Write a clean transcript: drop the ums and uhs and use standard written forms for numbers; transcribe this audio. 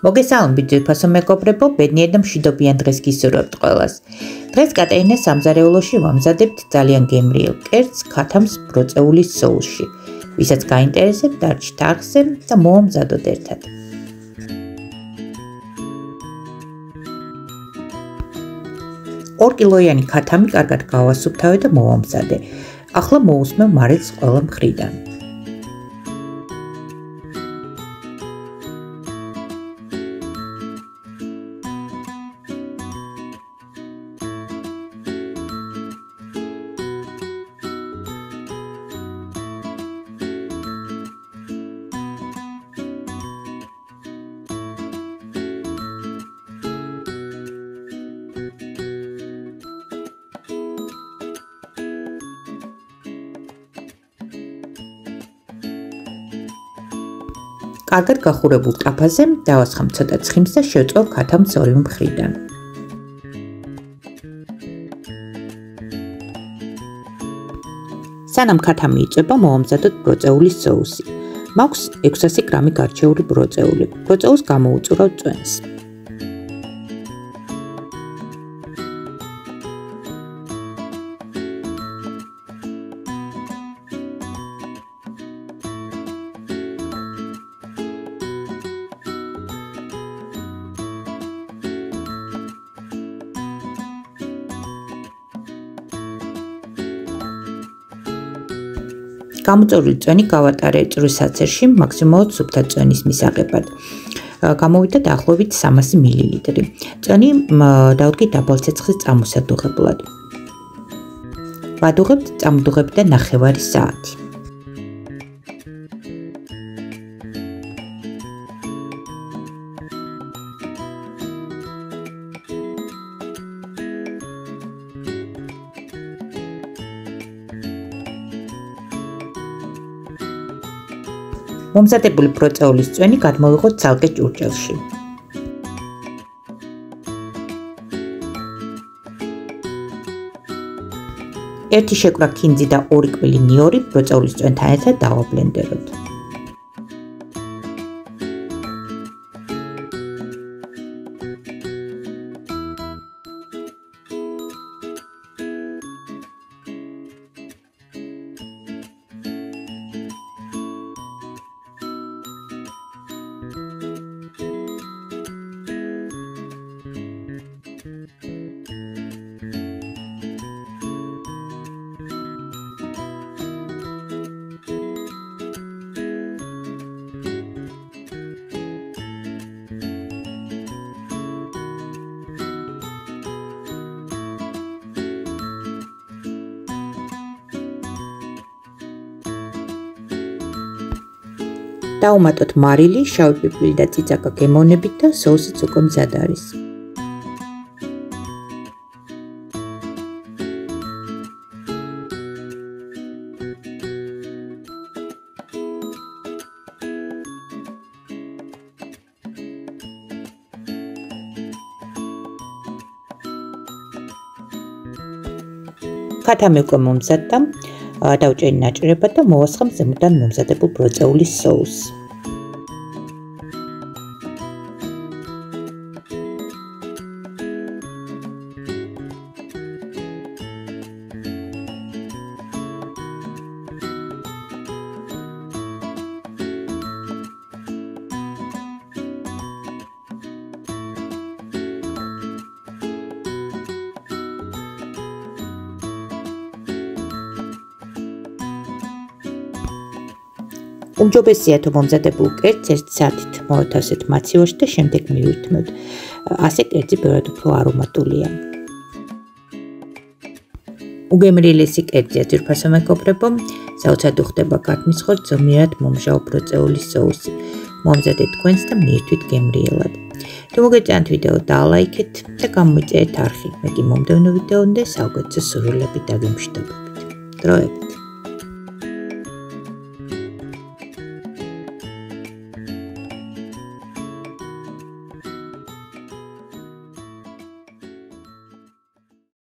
მოგესალმებით ძვირფასო მეგობრებო, ბედნიერ და მშვიდობიან დღეს გისურვებთ ყველას. დღეს კატერინას სამზარეულოში ვამზადებთ ძალიან გემრიელ კერძს ქათამს ბროწეულის соуსში. ვისაც გაინტერესებთ, დარჩით არხზე და მოამზადოთ ერთად. 2 კილოიანი ქათამი კარგად გავასუფთავე და მოვამზადე. ახლა მოусმევ მარილს ყველა მხრიდან. კარგად გახურებულ ტაფაზე დავასხამ ცოტა ცხიმს და შევწევ ქათამს ორივე მხრიდან. სანამ ქათამი იწვება, მოვამზადოთ ბროწეულის соуსი. მაქვს 600 გრამი გარჩეული ბროწეული. ბროწეულს გამოუწურავ წვენს. გამოწვეული წვენი გავატარე წვრის საცერში მაქსიმალურად სუფთა წვენის მისაღებად. გამოვიდა დაახლოებით 300 მილილიტრი. წვენი დავდგით დაბალ ცეცხლის წამოსადუღებლად. ვადუღებთ წამოდუღებიდან 9 საათი. მომზადებული ბროწეულის წვენი გადმოვიღოთ ცალკე ჭურჭელში. ერთი შეკვრა ქინძი და 2 კვილი ნიორი ბროწეულის წვენთან ერთად დავაბლენდეროთ. დავუმატოთ მარილი, შავი პიპილი და წიწაკა გემოვნებით და соусიც უკვე მზად არის. ქათამი უკვე მომზადდა. დავჭერი ნაჭრებად და მოვასხამ ზემოდან მომზადებულ ბროწეულის соуს. უმჯობესია თუ მომზადებულ კერძს 1 საათით მოვათავსეთ მაცივარში და შემდეგ მივირთმევთ. ასე კერძი ბევრად უფრო არომატულია. უგემრიელესი კერძია ძვირფასო მეგობრებო, საოცრად უხდება ქათმის ხორცს ზომიერად მომჟავ ბროწეულის соуსი. მომზადეთ თქვენს და მიირთვით გემრიელად. თუ მოგეწონათ ვიდეო დალაიქეთ და გამოიწერეთ არხი. მე კი მომდევნო ვიდეონდე საუკეთესო სურვილებით და გემშვიდობებით. დროებით.